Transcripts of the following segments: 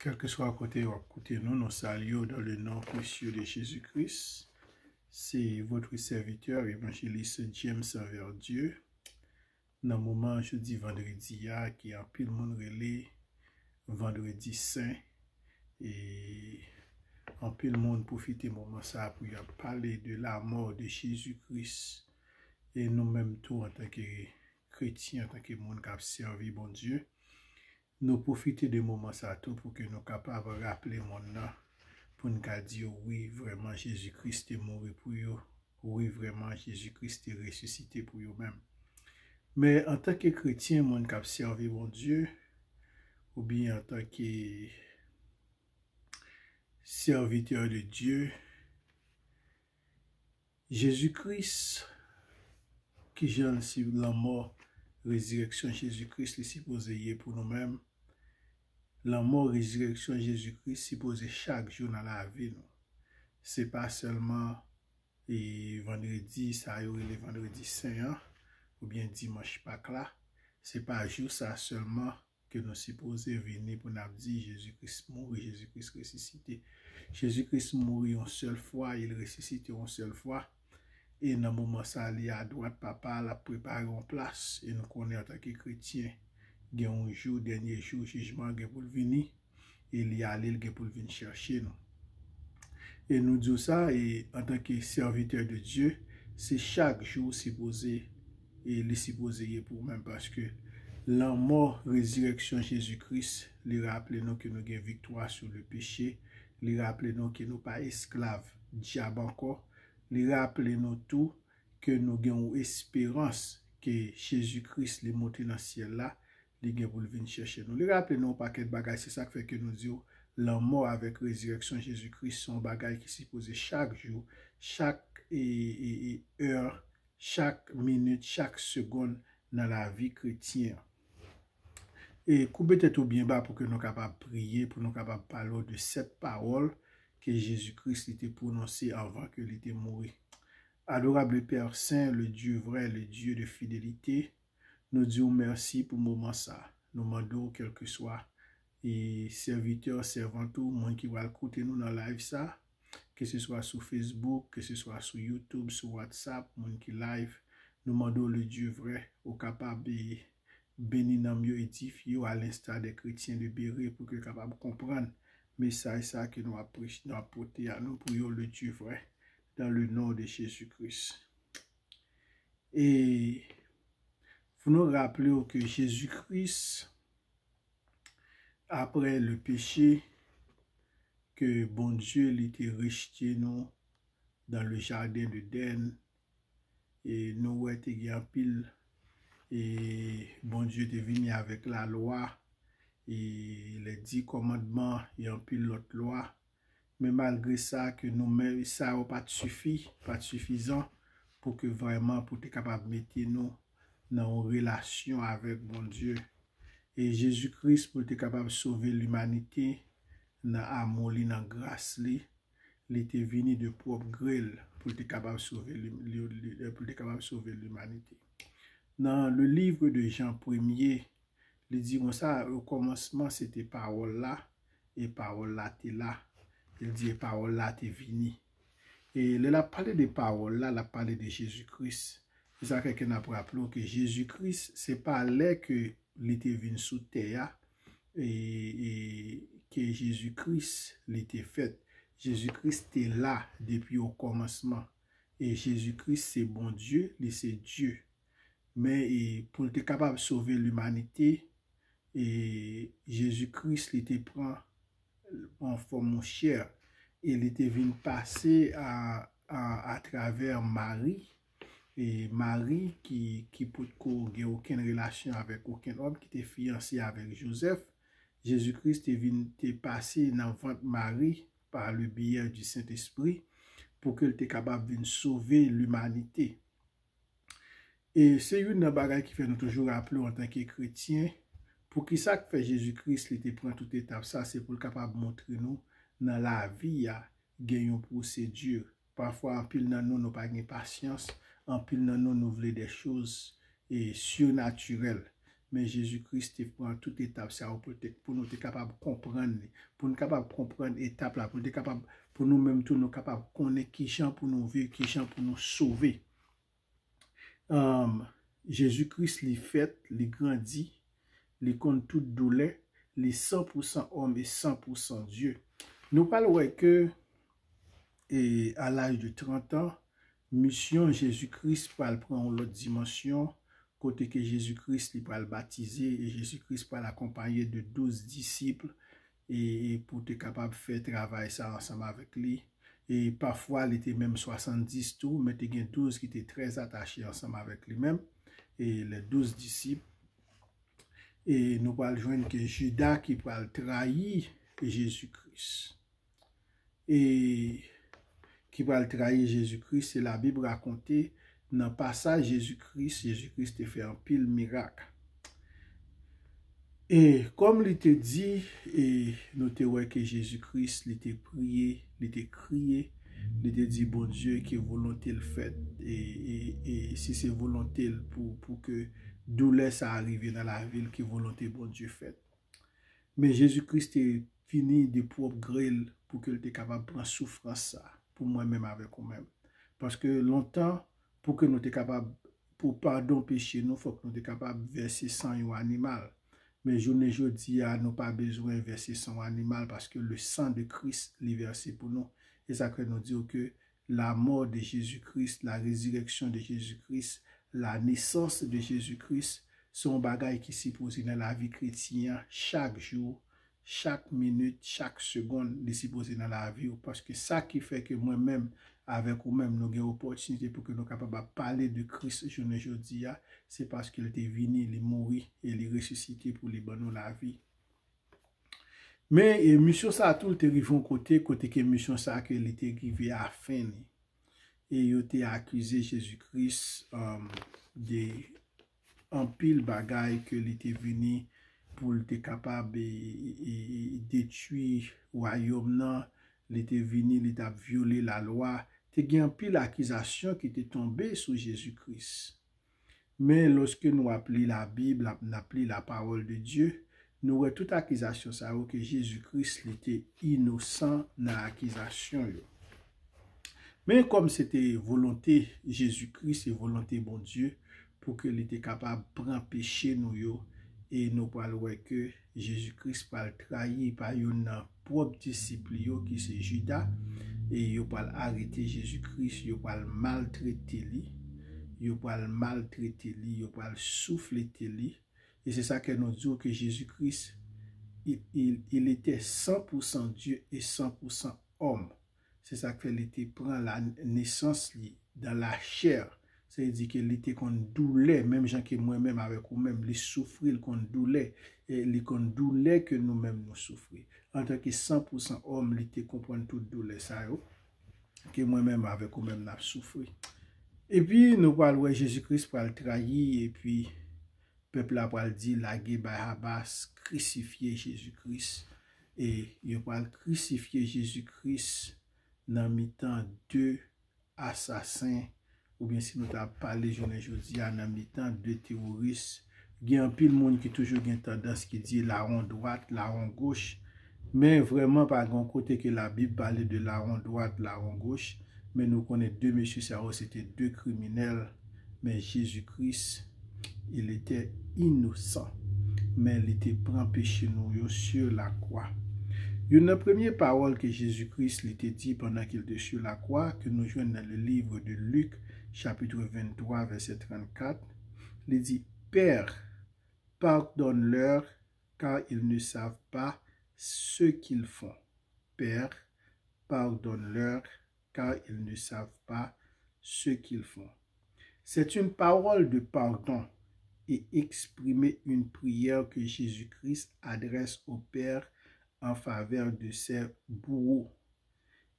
Quel que soit côté ou à côté, nous saluons dans le nom précieux de Jésus-Christ. C'est votre serviteur, évangéliste James envers Dieu. Dans le moment, jeudi, vendredi, qui a pile monde relais, vendredi saint, et en pile monde profiter moment ça pour parler de la mort de Jésus-Christ. Et nous-mêmes, tout en tant que chrétiens, en tant que monde qui a servi bon Dieu, nous profiter de moments ça tout pour que nous capables de rappeler mon nom, pour nous dire oui, vraiment Jésus-Christ est mort pour eux, oui, vraiment Jésus-Christ est ressuscité pour eux-mêmes. Mais en tant que chrétien, monde qui a servi mon Dieu, ou bien en tant que serviteur de Dieu, Jésus-Christ, qui gêne si la mort, résurrection Jésus-Christ, est supposé pour nous-mêmes. La mort, résurrection Jésus-Christ, supposé chaque jour dans la vie. C'est pas seulement et vendredi, ça y est, le vendredi saint, ou bien dimanche Pâques là. C'est pas jour ça seulement que nous supposons venir pour nous dire Jésus-Christ mort, Jésus-Christ ressuscité. Jésus-Christ mort une seule fois, il ressuscité une seule fois. Et dans le moment ça, il à droite, papa la préparé en place. Et nous connaissons en tant que chrétiens, il y a un jour, dernier jour, jugement pour venir. Et il y a allé pour venir chercher nous. Et nous disons ça, et en tant que serviteur de Dieu, c'est chaque jour supposé, et les supposé pour même parce que la mort, résurrection Jésus-Christ, lui rappelle nous que nous avons victoire sur le péché, lui rappelle nous que nous ne sommes pas esclaves, diable encore, lui rappelle nous tout que nous avons espérance que Jésus-Christ est monté dans le ciel là, il est pour venir chercher nous. Lui rappelle nous pas quel bagage, c'est ça qui fait que nous disons la mort avec résurrection Jésus-Christ sont bagages qui s'y posent chaque jour, chaque heure, chaque minute, chaque seconde dans la vie chrétienne. Et coupez tête bien bas pour que nous capables de prier, pour nous capables de parler de cette parole que Jésus-Christ était prononcée avant qu'il était mort. Adorable Père Saint, le Dieu vrai, le Dieu de fidélité, nous disons merci pour le moment ça. Nous demandons quel que soit et serviteurs, servants, tout le monde qui va écouter nous dans live ça, que ce soit sur Facebook, que ce soit sur YouTube, sur WhatsApp, monde qui live, nous demandons le Dieu vrai, au capable de bénir dans mieux édifié à l'instar des chrétiens de Béret pour que capable de comprendre le message ça que nous apporter à nous pour le Dieu vrai dans le nom de Jésus-Christ. Et vous nous rappelez que Jésus-Christ, après le péché, que bon Dieu l'était rejeté nous dans le jardin d'Éden, et nous étions en pile, et bon Dieu était venu avec la loi, et les 10 commandements, et en pile l'autre loi, mais malgré ça, que nous-mêmes, ça n'a pas suffi, pas suffisant, pour que vraiment, pour être capable de mettre nous dans une relation avec bon Dieu. Et Jésus-Christ, pour être capable de sauver l'humanité, dans l'amour, dans la grâce, il était venu de propre grêle pour être capable de sauver l'humanité. Dans le livre de Jean 1er, il dit comme ça, au commencement, c'était parole là, et parole là, t'es là. Il dit, parole là, t'es venu. Et il a parlé de paroles là, il a parlé de Jésus-Christ. C'est ça que quelqu'un a rappelé que Jésus-Christ, c'est pas là que il était venu sous terre et que Jésus-Christ l'était fait. Jésus-Christ est là depuis au commencement. Et Jésus-Christ, c'est bon Dieu, c'est Dieu. Mais pour être capable de sauver l'humanité, et Jésus-Christ l'était prend en forme chair. Il était venu passer à travers Marie. Et Marie qui peut n'a aucune relation avec aucun homme, qui était fiancé avec Joseph. Jésus-Christ est venu passer dans ventre Marie par le biais du Saint-Esprit pour qu'il était capable de sauver l'humanité. Et c'est une bagaille qui fait nous toujours rappeler en tant que chrétien, pour qui ça que fait Jésus-Christ, il était prend toute étape, ça c'est pour capable de montrer nous dans la vie, il y a une procédure. Parfois, en pile dans nous, nous n'avons pas de patience. En pile dans nous, nous voulons des choses surnaturelles. mais Jésus-Christ prend toute étape ça pour nous être capable de comprendre, pour nous capable de comprendre étape là, pour nous capable, pour nous-mêmes tout nous capable de connaître qui chant pour nous vivre, qui chant pour nous sauver. Jésus-Christ les fait, les grandit, les compte toute douleur, les 100% homme et 100% Dieu. Nous parlons que et à l'âge de 30 ans, mission Jésus-Christ pour prendre l'autre dimension, côté que Jésus-Christ pour le baptiser et Jésus-Christ pour l'accompagner de 12 disciples et pour être capable de faire travail ça ensemble avec lui. Et parfois, il était même 70 tout, mais il y a 12 qui étaient très attachés ensemble avec lui-même. Et les 12 disciples. Et nous allons joindre que Judas qui va trahir Jésus-Christ. Et qui va trahir Jésus-Christ, c'est la Bible racontée dans le passage Jésus-Christ a fait un pile miracle. Et comme il te dit, et nous te voyons que Jésus-Christ, il était prié, il était crié, il était dit, bon Dieu, que volonté le fait. Et si c'est volonté pour que douleur ça arrive dans la ville, que volonté bon Dieu fait. Mais Jésus-Christ est fini de propre grêle pour qu'il était capable de prendre souffrance ça, pour moi-même avec vous-même. Parce que longtemps, pour que nous soyons capables, pour pardon péché, nous, il faut que nous soyons capables de verser sang ou animal. Mais journée jeudi, nous pas besoin de verser sang animal parce que le sang de Christ est versé pour nous. Et ça que nous dit que la mort de Jésus-Christ, la résurrection de Jésus-Christ, la naissance de Jésus-Christ sont bagailles qui s'y posent dans la vie chrétienne chaque jour, chaque minute, chaque seconde, de s'y poser dans la vie. Parce que ça qui fait que moi-même, avec vous-même, nous avons l'opportunité pour que nous soyons capables de parler de Christ journée jeudi, c'est parce qu'il était venu, il est mort et il est ressuscité pour les bonnes la vie. Mais mission ça a tout été arrivé côté que mission ça que il était arrivé à fin. Et il était accusé Jésus-Christ de en pile bagaille que il était venu pour être capable de détruire le royaume. Il était venu, il a violé la loi. Il y a un pile accusation qui était tombée sur Jésus-Christ. Mais lorsque nous appelons la Bible, nous appelons la parole de Dieu, nous avons toute accusation ça que Jésus-Christ était innocent dans l'accusation. Mais comme c'était volonté Jésus-Christ et volonté bon Dieu pour qu'il était capable de prendre péché nous et nous parlons que Jésus-Christ va trahir par un propre disciple qui c'est Judas et il va arrêter Jésus-Christ, il va maltraiter lui, il va maltraiter lui, il va souffler lui. Et c'est ça que nous disons que Jésus-Christ, il était 100% Dieu et 100% homme. C'est ça qu'il était prend la naissance dans la chair. C'est-à-dire qu'il était qu'on doulait, même gens que moi-même avec vous-même, les souffrir qu'on doulait, et les qu'on doulait que nous-mêmes nous souffrir. En tant que 100% homme, il était comprendre toute douleur ça, que moi-même avec vous-même n'a souffert. Et puis, nous parlons de Jésus-Christ pour le trahir, et puis, le peuple a pas dit, laguer Barabbas, crucifier Jésus-Christ. Et il va crucifier Jésus-Christ dans mi-temps deux assassins, ou bien si nous avons parlé aujourd'hui, dans mi-temps deux terroristes. Il y a un pile monde qui toujours une tendance qui dit la ronde droite, la ronde gauche. Mais vraiment, par un côté que la Bible parlait de la ronde droite, la ronde gauche. Mais nous connaissons deux messieurs, c'était deux criminels. Mais Jésus-Christ, il était innocent. Mais il était pris péché nous sur la croix. Une première parole que Jésus-Christ l'était dit pendant qu'il était sur la croix, que nous jouons dans le livre de Luc, chapitre 23, verset 34, il dit, Père, pardonne-leur, car ils ne savent pas ce qu'ils font. Père, pardonne-leur, car ils ne savent pas ce qu'ils font. C'est une parole de pardon et exprimer une prière que Jésus-Christ adresse au Père en faveur de ses bourreaux.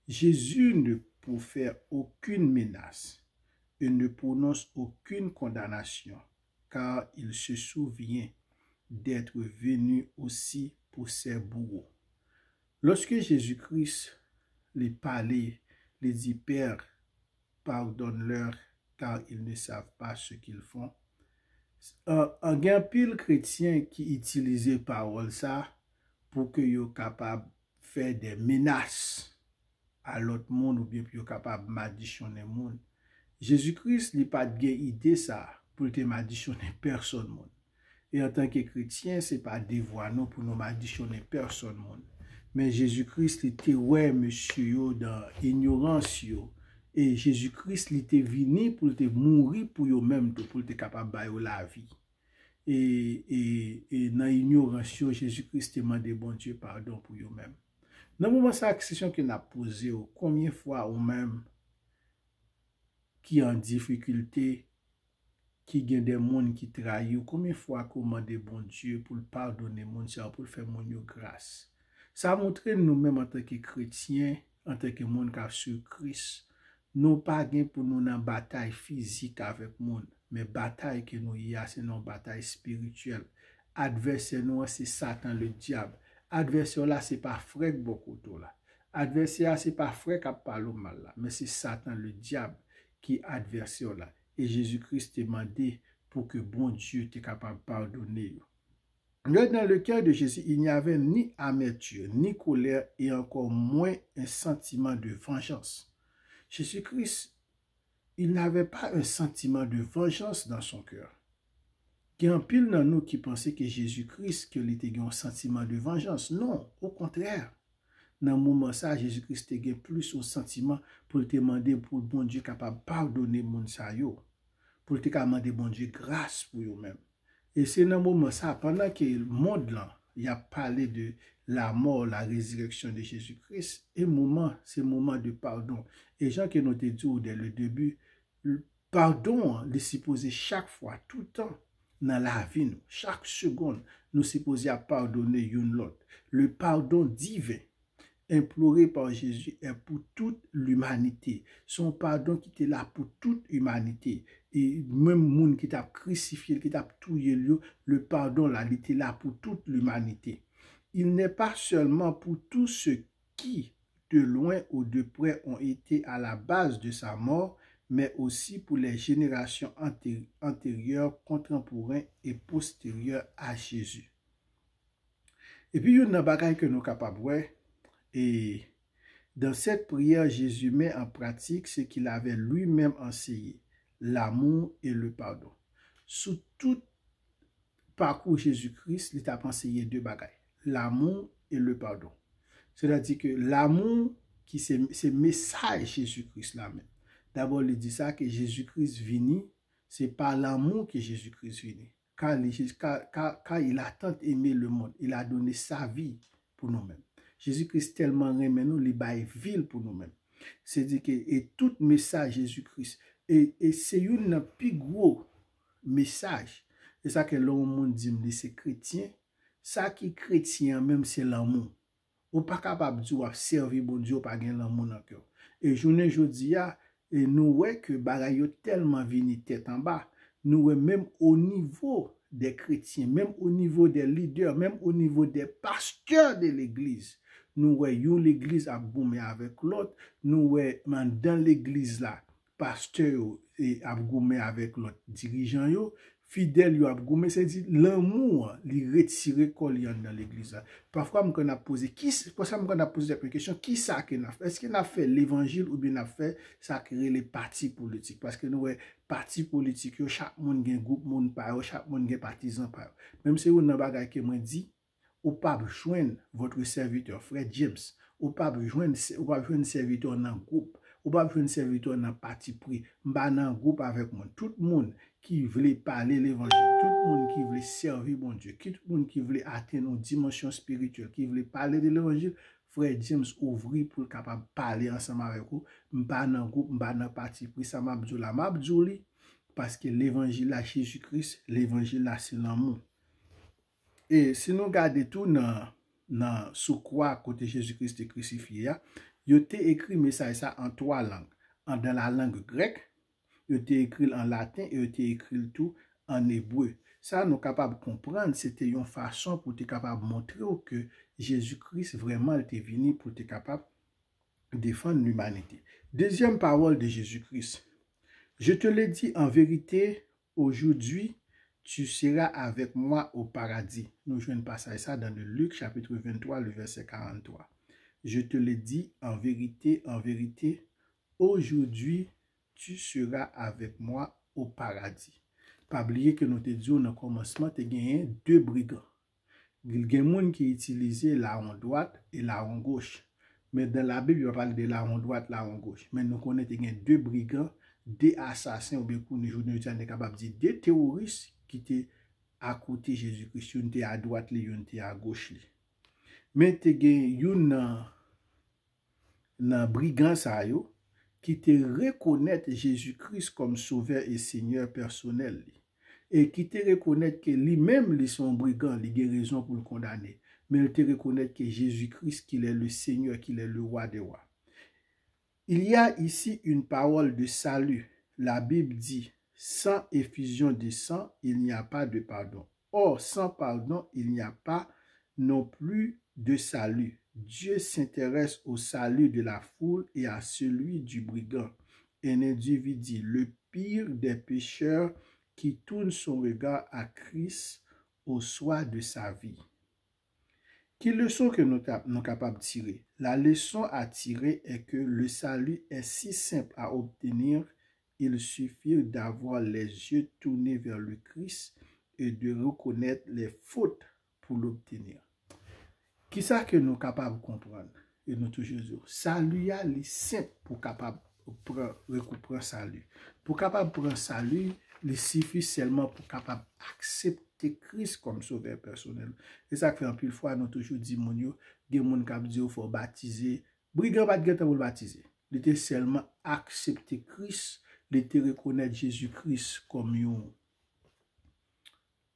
Jésus ne profère aucune menace et ne prononce aucune condamnation, car il se souvient d'être venu aussi pour ses bourreaux. Lorsque Jésus-Christ les parlait, les dit, Père, pardonne-leur, car ils ne savent pas ce qu'ils font. En gen pile chrétien qui utilisait parole ça pour que yo capable faire des menaces à l'autre monde ou bien pour yo capable madichonner monde. Jésus-Christ li pas de idée ça pour te madichonner personne monde. Et en tant que chrétien, c'est pas devoir nous pour nous madichonner personne monde. Mais Jésus-Christ était ouais monsieur yo dans ignorance yo. Et Jésus-Christ était venu pour te mourir pour yo même pour te capable bailler la vie. Et dans l'ignorance, Jésus-Christ demande bon Dieu pardon pour eux-mêmes. Dans le moment ça, la question que n'a posée, combien de fois ou même qui en difficulté, qui gagne des gens qui trahissent, combien de fois qu'on demande bon Dieu pour pardonner mon Dieu, pour faire mon grâce. Ça montre nous-mêmes en tant que chrétiens, en tant que monde qui a sur Christ, nous pas gain pour nous dans bataille physique avec monde. Mais bataille que nous y a, c'est une bataille spirituelle. Adversaire nous, c'est Satan, le diable. Adversaire là, c'est pas frère beaucoup là. Adversaire, c'est pas frère qui parle mal là, mais c'est Satan, le diable, qui est adversaire là. Et Jésus-Christ demandé pour que bon Dieu t'est capable de pardonner. Dans le cœur de Jésus, il n'y avait ni amertume, ni colère, et encore moins un sentiment de vengeance. Jésus-Christ, il n'avait pas un sentiment de vengeance dans son cœur. Il y a un pile dans nous qui pensait que Jésus-Christ, qu'il était un sentiment de vengeance. Non, au contraire. Dans le moment ça, Jésus-Christ était plus un sentiment pour te demander pour bon Dieu capable de pardonner mon sayo, pour te demander bon Dieu grâce pour eux-mêmes. Et c'est dans le moment ça, pendant que le monde là, il a parlé de la mort, la résurrection de Jésus-Christ, et c'est le moment de pardon. Et Jean qui nous dit dès le début, le pardon, est supposé chaque fois, tout le temps, dans la vie, chaque seconde, nous supposons pardonner une l'autre. Le pardon divin, imploré par Jésus, est pour toute l'humanité. Son pardon qui était là pour toute l'humanité. Et même monde qui t'a crucifié, qui t'a tué, le pardon là, il était là pour toute l'humanité. Il n'est pas seulement pour tous ceux qui, de loin ou de près, ont été à la base de sa mort, mais aussi pour les générations antérieures, contemporaines et postérieures à Jésus. Et puis, il y a une bagaille que nous sommes capables de voir. Et dans cette prière, Jésus met en pratique ce qu'il avait lui-même enseigné, l'amour et le pardon. Sous tout parcours Jésus-Christ, il a enseigné deux bagailles, l'amour et le pardon. C'est-à-dire que l'amour, c'est message Jésus-Christ là-même. D'abord, il dit ça que Jésus-Christ vini, c'est par l'amour que Jésus-Christ vini. Car il a tant aimé le monde, il a donné sa vie pour nous-mêmes. Jésus-Christ tellement aimé nous, il a ville pour nous-mêmes. C'est-à-dire que et tout message Jésus-Christ, et c'est un plus gros message. C'est ça que l'homme dit, c'est chrétien. Ça qui est chrétien même, c'est l'amour. Ou pas capable de servir bon Dieu, pas gagner l'amour dans le cœur. Et journée aujourd'hui, et nous voyons que bagaille tellement vini tête en bas, nous voyons même au niveau des chrétiens, même au niveau des leaders, même au niveau des pasteurs de l'église, nous voyons l'église a goumé avec l'autre, nous voyons dans l'église là, pasteur et a goumé avec l'autre dirigeant yo, fidèle yo a goumé, c'est-à-dire l'amour li retiré collier dans l'église là. Parfois me qu'on a posé des questions, qui ça qu'on a fait? Est-ce qu'on a fait l'évangile ou bien on a fait ça créer les partis politiques? Parce que nous partis politiques yo chaque monde gen groupe monde pa yo, chaque monde gen partisan pa yo. Même si on nan bagay que moi dit, ou pas joindre votre serviteur frère James, ou pas joindre serviteur dans groupe, ou pas joindre serviteur dans parti pris, m'ba dans groupe avec moi. Tout le monde qui voulait parler l'évangile, tout le monde qui voulait servir mon Dieu, tout le monde qui voulait atteindre une dimension spirituelle, qui voulait parler de l'évangile, frère James ouvrit pour capable parler ensemble avec vous, m'ba dans groupe, m'ba dans parti pris, ça m'a dit la m'a dit parce que l'évangile là Jésus-Christ, l'évangile là c'est l'amour. Et si nous regardons tout dans sous croix côté Jésus-Christ est crucifié, il a écrit message ça en trois langues, dans la langue grecque, il a écrit en latin et il a écrit tout en hébreu. Ça nous capable de comprendre, c'était une façon pour être capable de montrer que Jésus-Christ vraiment était venu pour être capable de défendre l'humanité. Deuxième parole de Jésus-Christ. Je te l'ai dit en vérité, aujourd'hui, tu seras avec moi au paradis. Nous jouons passage ça dans le Luc chapitre 23, le verset 43. Je te le dis en vérité, aujourd'hui, tu seras avec moi au paradis. Pas oublier que nous te disons dans le commencement, tu as gagné deux brigands. Il y a des gens qui utilisent la rond droite et la rond gauche. Mais dans la Bible, il parle de la rond droite, la rond gauche. Mais nous connaissons qu'il y a deux brigands, des assassins, ou bien nous sommes capables de dire des terroristes qui étaient à côté de Jésus-Christ. Ils étaient à droite, ils étaient à gauche. Mais tu as un brigand qui te reconnaît Jésus-Christ comme sauveur et Seigneur personnel. Et qui te reconnaît que lui-même, il son brigand, il a raison pour le condamner. Mais il te reconnaît que Jésus-Christ, qu'il est le Seigneur, qu'il est le roi des rois. Il y a ici une parole de salut. La Bible dit, sans effusion de sang, il n'y a pas de pardon. Or, sans pardon, il n'y a pas non plus de salut. Dieu s'intéresse au salut de la foule et à celui du brigand. Un individu, le pire des pécheurs, qui tourne son regard à Christ au soir de sa vie. Quelle leçon que nous sommes capables de tirer? La leçon à tirer est que le salut est si simple à obtenir, il suffit d'avoir les yeux tournés vers le Christ et de reconnaître les fautes pour l'obtenir. Qui ça que nous sommes capables de comprendre? Et nous toujours dire, salut est simple pour capable prendre salut. Pour capable prendre salut, il suffit seulement pour capable accepter Christ comme sauveur personnel. Et ça fait un pile fois, nous toujours dit, mon yo, il y a des gens qui disent qu'il faut baptiser. Brigand pas de pour le baptiser. Il était seulement accepter Christ, il était reconnaître Jésus-Christ comme yon.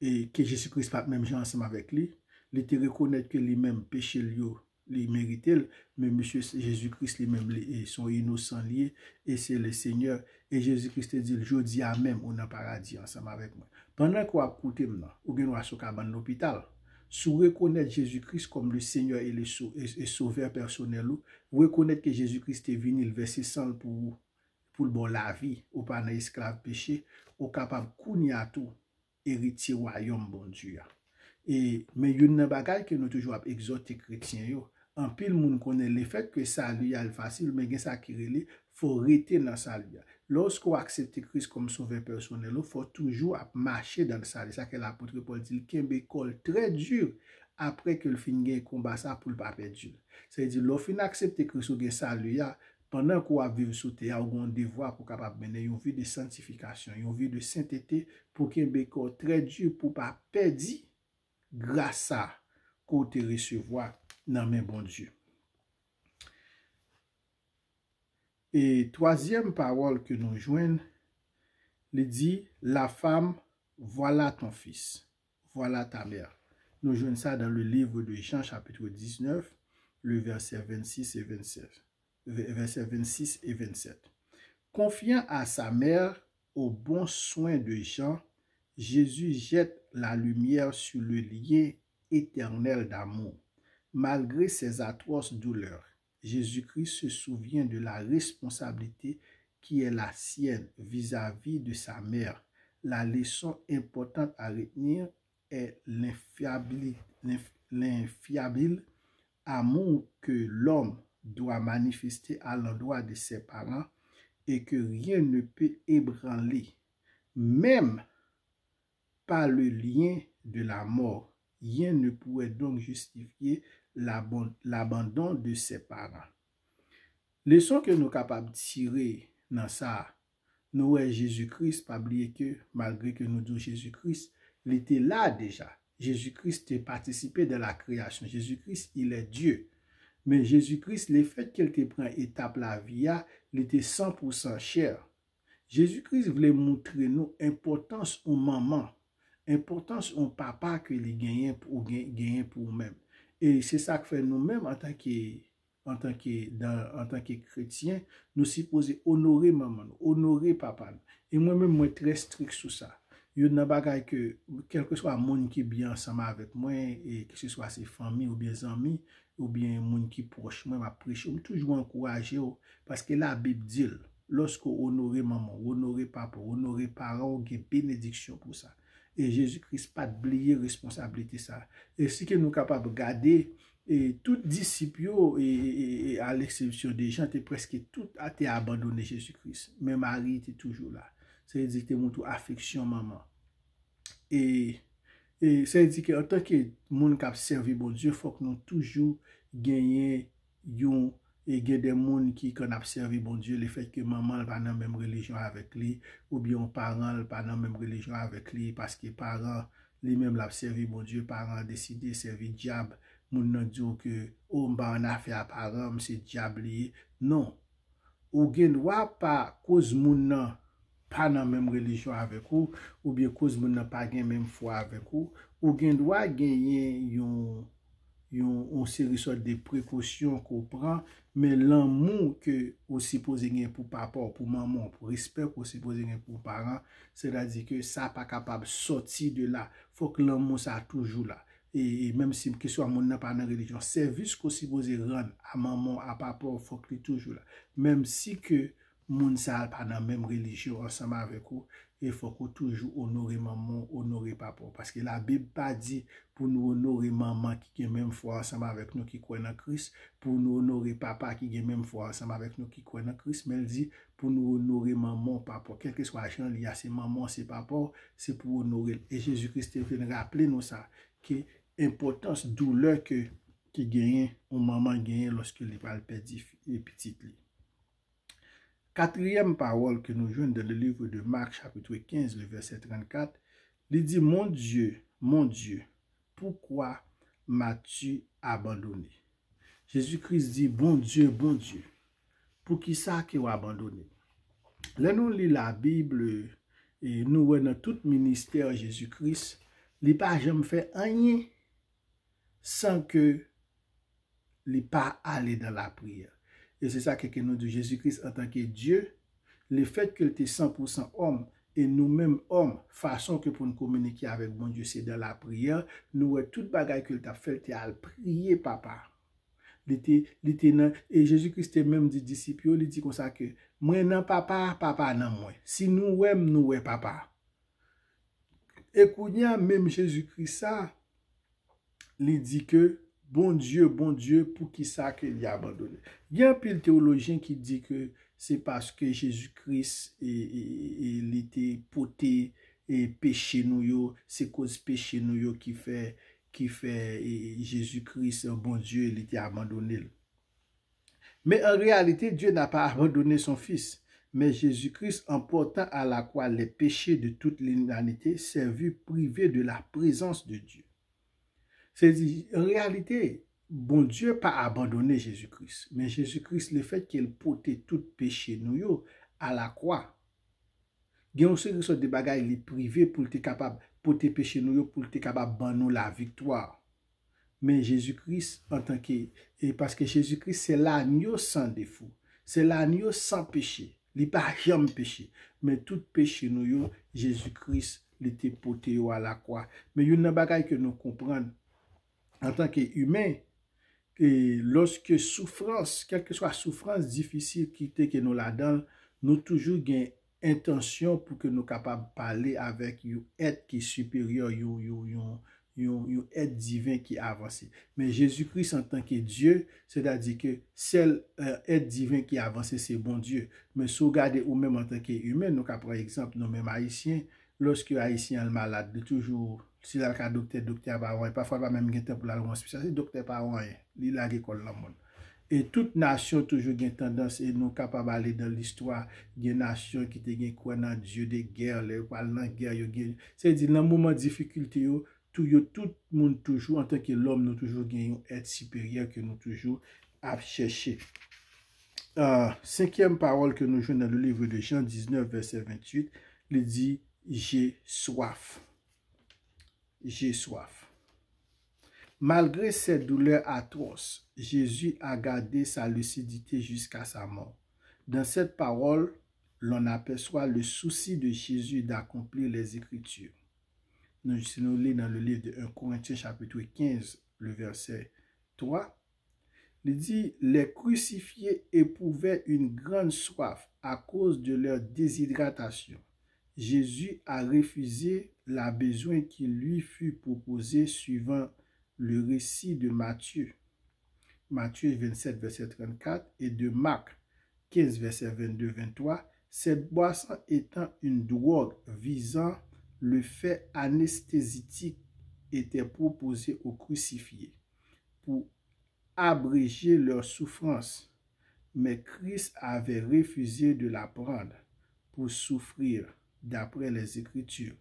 Et que Jésus-Christ pas même gens ensemble avec lui. Il était reconnaître que lui-même péché lui méritait, mais monsieur Jésus-Christ lui-même sont innocents liés et c'est le Seigneur. Et Jésus-Christ dit, je dis à même, on a paradis ensemble avec moi. Pendant qu'on a écouté maintenant, ou bien on a sauté dans l'hôpital, si vous reconnaissez Jésus-Christ comme le Seigneur et le sauveur personnel, vous reconnaissez que Jésus-Christ est venu le verser sang pour le bon la vie, ou pas un esclave péché, ou capable de courir à tout, héritier royaume bon Dieu. Et mais il y a une bagaille que nous toujours exhorter chrétiens yo. En pile moun connaît le fait que salut est facile mais gen ça qui relé faut rester dans salut. Lorsqu'on accepte Christ comme sauveur personnel, il faut toujours marcher dans le salut. Ça que l'apôtre Paul dit qu'il école très dur après que le fin gain combat ça pour le pas perdre. C'est-à-dire l'on fin accepter Christ au salut pendant qu'on a vivre sous terre, on a un devoir pour capable mener une vie de sanctification, une vie de sainteté pour qu'il école très dur pour pas perdre grâce à qu'on te recevoir dans mes bon Dieu. Et troisième parole que nous joignons, il dit, la femme, voilà ton fils, voilà ta mère. Nous joignons ça dans le livre de Jean chapitre 19, le verset 26 et 27. Verset 26 et 27. Confiant à sa mère, au bon soin de Jean, Jésus jette la lumière sur le lien éternel d'amour. Malgré ses atroces douleurs, Jésus-Christ se souvient de la responsabilité qui est la sienne vis-à-vis de sa mère. La leçon importante à retenir est l'infiable amour que l'homme doit manifester à l'endroit de ses parents et que rien ne peut ébranler, même par le lien de la mort. Rien ne pourrait donc justifier l'abandon de ses parents. Leçon que nous sommes capables de tirer dans ça, nous est Jésus-Christ, pas oublier que malgré que nous disons Jésus-Christ, il était là déjà. Jésus-Christ a participé de la création. Jésus-Christ, il est Dieu. Mais Jésus-Christ, le fait qu'il te prend étape la vie, il était 100% chair. Jésus-Christ voulait montrer nous l'importance au maman, importance au papa que les gagnent pour nous-mêmes. Et c'est ça que fait nous-mêmes en tant que chrétiens, nous supposons honorer maman, honorer papa. Et moi-même, moi très strict sur ça. Il y a une bagaille que, quel que soit le monde qui est bien ensemble avec moi, et que ce soit ses familles ou bien amis, ou bien le monde qui est proche, moi, je prêche, je toujours encourager, parce que la Bible dit, lorsque vous honorez maman, vous honorez papa, vous honorez parents, vous avez bénédiction pour ça. Et Jésus-Christ pas oublier responsabilité ça. Et si que nous capables de garder et tout disciple et à l'exception des gens, presque tout a été abandonné Jésus-Christ. Mais Marie était toujours là. C'est-à-dire que mon affection maman. Et c'est-à-dire qu'en tant que monde qui a servi bon Dieu, il faut que nous toujours gagnions yon et il y a des gens qui ont servi bon Dieu, le fait que maman n'est pas dans la même religion avec lui, ou bien parents n'est pas dans la même religion avec lui, parce que parents lui-même l'a servi bon Dieu, parents décidé de servir diable, moun nan dit que oh m'a en affaire à parents, c'est diable. Non. Ou gen droit pas cause moun nan pas dans la même religion avec vous, ou bien cause moun nan pas gen même foi avec vous, ou gen droit gagner yon série de précautions qu'on prend, mais l'amour que vous supposez gagner pour papa, pour maman, pour respect que vous supposez gagner pour parents, c'est-à-dire que ça pas capable de sortir de là. Faut que l'amour ça toujours là. Et même si que soit mon n'a pas dans religion, service que vous supposez rendre à maman, à papa, faut que toujours là. Même si que moun sa pas dans même religion ensemble avec vous, il faut que toujours honorer maman, honorer papa. Parce que la Bible pas dit pour nous honorer maman qui a même foi ensemble avec nous qui croit en Christ, pour nous honorer papa qui a même foi ensemble avec nous qui croit en Christ, mais elle dit pour nous honorer maman, papa. Quel que soit l'argent, il y a c'est maman, c'est papa, c'est pour honorer. Et Jésus-Christ vient rappeler nous ça, que importance, douleur que gagne, ou maman gagne lorsque il va perdre les petites. Quatrième parole que nous jouons dans le livre de Marc, chapitre 15, le verset 34, il dit, mon Dieu, pourquoi m'as-tu abandonné? Jésus-Christ dit, bon Dieu, pour qui ça qui a abandonné? Là, nous lisons la Bible et nous voyons dans tout ministère Jésus-Christ, il n'a pas jamais fait rien sans que il n'ait pas allé dans la prière. Et c'est ça que nous dit Jésus-Christ en tant que Dieu, le fait qu'il était 100% homme et nous-mêmes hommes, façon que pour nous communiquer avec mon Dieu, c'est dans la prière, nous avons toute bagaille qu'il t'a fait, c'est à prier papa. Et Jésus-Christ même dit disciples, il dit comme ça que moi non papa, papa non moi. Si nous aimons, nous aimons papa. Et quand même Jésus-Christ ça, il dit que bon Dieu, pour qui ça qu'il a abandonné. Il y a un pile théologien qui dit que c'est parce que Jésus-Christ il était poté et péché nous, c'est cause péché nous qui fait Jésus-Christ, bon Dieu, il était abandonné. Mais en réalité, Dieu n'a pas abandonné son Fils. Mais Jésus-Christ, en portant à la croix les péchés de toute l'humanité, s'est vu privé de la présence de Dieu. C'est-à-dire, en réalité, bon Dieu n'a pas abandonné Jésus-Christ. Mais Jésus-Christ, le fait qu'il portait tout péché nous à la croix, il y a aussi des bagages les privés pour être capable porter péché nous pour être capable de nous la victoire. Mais Jésus-Christ en tant que parce que Jésus-Christ c'est l'agneau sans défaut, c'est l'agneau sans péché, il pas jamais péché, mais tout péché nous Jésus-Christ l'était porté à la croix. Mais il y a une bagaille que nous comprenons en tant qu'humain, et lorsque souffrance, quelle que soit souffrance difficile qui était que nous la donne, nous toujours gain intention pour que nous capables de parler avec un être qui est supérieur, un être divin qui avance. Mais Jésus-Christ en tant que Dieu, c'est-à-dire que seul être divin qui avance, c'est bon Dieu. Mais si vous regardez ou même en tant qu'humain, nous par exemple, nous mêmes haïtiens, lorsque haïtien est malade, de toujours si la cas docteur pas ouais parfois pas même gain pour la loin spécialiste docteur pas ouais il a l'école la monde et toute nation toujours gain tendance et nous capable aller dans l'histoire des nations qui te gain quoi dans Dieu de guerre les parle dans guerre yo c'est dire dans moment difficulté yo tout monde toujours en tant que l'homme nous toujours gain un être supérieur que nous toujours à chercher. Cinquième parole que nous jouons dans le livre de Jean 19 verset 28, il dit j'ai soif. J'ai soif. Malgré ces douleurs atroces, Jésus a gardé sa lucidité jusqu'à sa mort. Dans cette parole, l'on aperçoit le souci de Jésus d'accomplir les Écritures. Nous lisons dans le livre de 1 Corinthiens chapitre 15, le verset 3. Il dit, les crucifiés éprouvaient une grande soif à cause de leur déshydratation. Jésus a refusé la besoin qui lui fut proposée suivant le récit de Matthieu. Matthieu 27, verset 34 et de Marc 15, verset 22-23. Cette boisson étant une drogue visant le fait anesthésique était proposée aux crucifiés pour abréger leur souffrance. Mais Christ avait refusé de la prendre pour souffrir d'après les Écritures.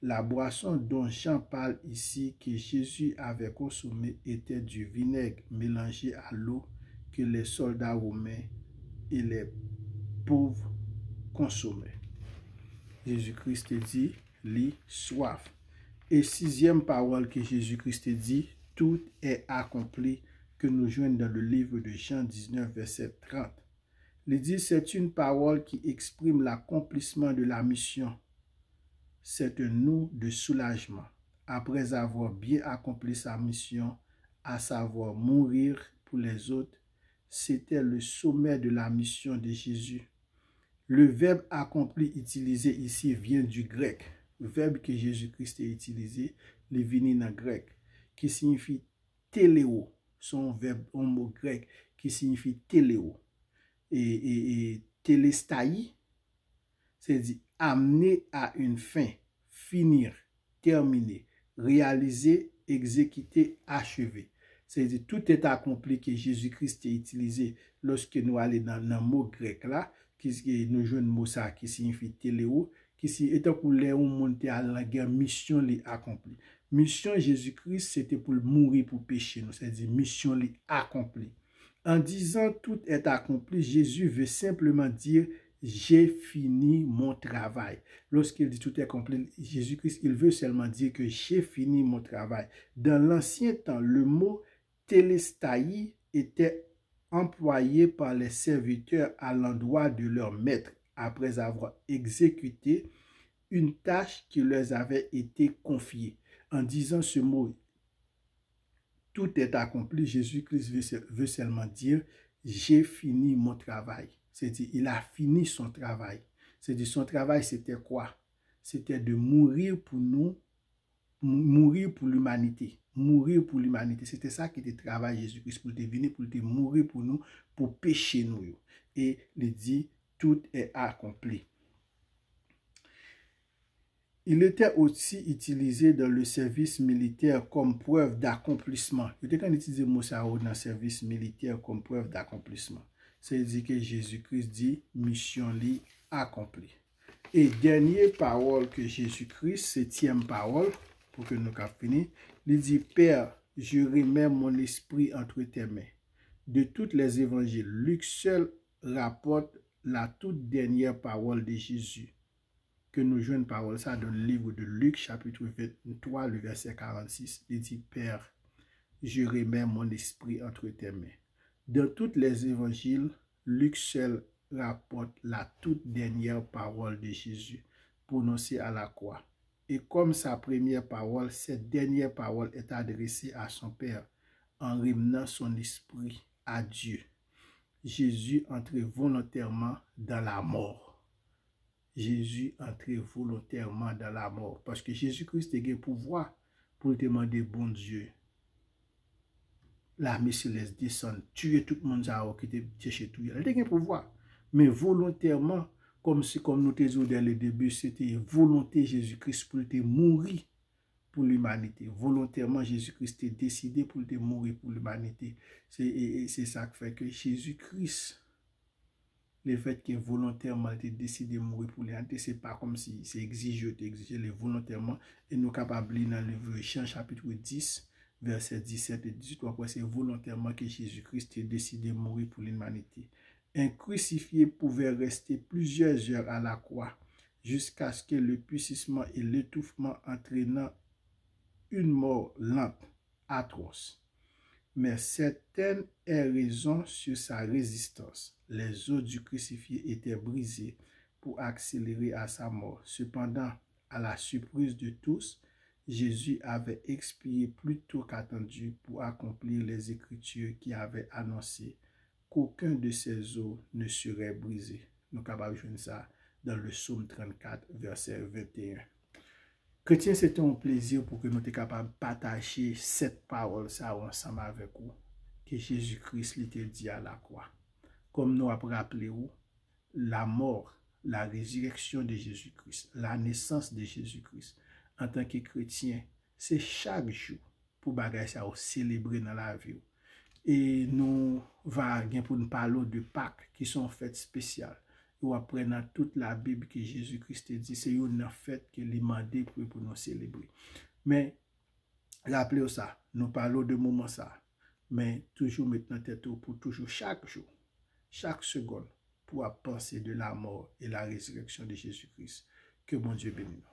La boisson dont Jean parle ici que Jésus avait consommée était du vinaigre mélangé à l'eau que les soldats romains et les pauvres consommaient. Jésus-Christ dit, lit, soif. Et sixième parole que Jésus-Christ dit, tout est accompli, que nous joignons dans le livre de Jean 19, verset 30. Il dit, c'est une parole qui exprime l'accomplissement de la mission. C'est un nous de soulagement. Après avoir bien accompli sa mission, à savoir mourir pour les autres, c'était le sommet de la mission de Jésus. Le verbe accompli utilisé ici vient du grec. Le verbe que Jésus-Christ a utilisé, il vient dans le grec, qui signifie téléo. Son verbe, un mot grec qui signifie téléo. Et télestai, c'est-à-dire amener à une fin, finir, terminer, réaliser, exécuter, achever. C'est-à-dire tout est accompli que Jésus-Christ a utilisé lorsque nous allons dans le mot grec là, qui nous jouons le mot ça qui signifie téléo, qui étant pour les monter à la guerre, mission les accomplie. Mission Jésus-Christ, c'était pour mourir pour pécher nous, c'est-à-dire mission les accomplie. En disant tout est accompli, Jésus veut simplement dire j'ai fini mon travail. Lorsqu'il dit tout est accompli, Jésus-Christ, il veut seulement dire que j'ai fini mon travail. Dans l'ancien temps, le mot télestai était employé par les serviteurs à l'endroit de leur maître après avoir exécuté une tâche qui leur avait été confiée. En disant ce mot, tout est accompli, Jésus-Christ veut seulement dire j'ai fini mon travail. C'est-à-dire, il a fini son travail. C'est-à-dire, son travail, c'était quoi? C'était de mourir pour nous, mourir pour l'humanité. Mourir pour l'humanité. C'était ça qui était le travail de Jésus-Christ, pour venir, pour mourir pour nous, pour pécher nous. Et il dit, tout est accompli. Il était aussi utilisé dans le service militaire comme preuve d'accomplissement. Il était quand on utilise le mot ça dans le service militaire comme preuve d'accomplissement. C'est-à-dire que Jésus-Christ dit, mission li accomplie. Et dernière parole que Jésus-Christ, septième parole, pour que nous captions fini, il dit, Père, je remets mon esprit entre tes mains. De toutes les évangiles, Luc seul rapporte la toute dernière parole de Jésus. Que nous jouons une parole, ça dans le livre de Luc, chapitre 23, le verset 46. Il dit, Père, je remets mon esprit entre tes mains. Dans tous les évangiles, Luc seul rapporte la toute dernière parole de Jésus prononcée à la croix. Et comme sa première parole, cette dernière parole est adressée à son Père en ramenant son esprit à Dieu. Jésus entrait volontairement dans la mort. Jésus entrait volontairement dans la mort. Parce que Jésus-Christ a le pouvoir pour demander bon Dieu. L'armée céleste descend, tuer tout le monde qui était cherché tout. Il a le pouvoir. Mais volontairement, comme nous te dit dès le début, c'était volonté Jésus-Christ pour mourir pour l'humanité. Volontairement, Jésus-Christ a décidé pour mourir pour l'humanité. C'est ça qui fait que Jésus-Christ, le fait que volontairement il décidé de mourir pour l'humanité, c'est pas comme si c'est exigé volontairement. Et nous capables de lire dans le livre de Jean chapitre 10, versets 17 et 18, après c'est volontairement que Jésus-Christ a décidé de mourir pour l'humanité. Un crucifié pouvait rester plusieurs heures à la croix jusqu'à ce que le puississement et l'étouffement entraînant une mort lente, atroce. Mais certaines est raison sur sa résistance. Les os du crucifié étaient brisés pour accélérer à sa mort. Cependant, à la surprise de tous, Jésus avait expié plus tôt qu'attendu pour accomplir les Écritures qui avaient annoncé qu'aucun de ses os ne serait brisé. Nous sommes capables de jouer ça dans le psaume 34, verset 21. Chrétien, c'est un plaisir pour que nous soyons capables de partager cette parole ça ensemble avec vous, que Jésus-Christ l'était dit à la croix. Comme nous avons rappelé, la mort, la résurrection de Jésus-Christ, la naissance de Jésus-Christ, en tant que chrétien, c'est chaque jour pour bagager ça célébrer dans la vie. Et nous allons pour nous parler de Pâques qui sont fêtes spéciales. Ou après dans toute la Bible que Jésus-Christ dit, c'est une fête que les mandé pour nous célébrer. Mais rappelez-vous ça, nous parlons de moments ça, mais toujours maintenant tête pour toujours chaque jour, chaque seconde, pour penser de la mort et la résurrection de Jésus-Christ. Que bon Dieu bénisse.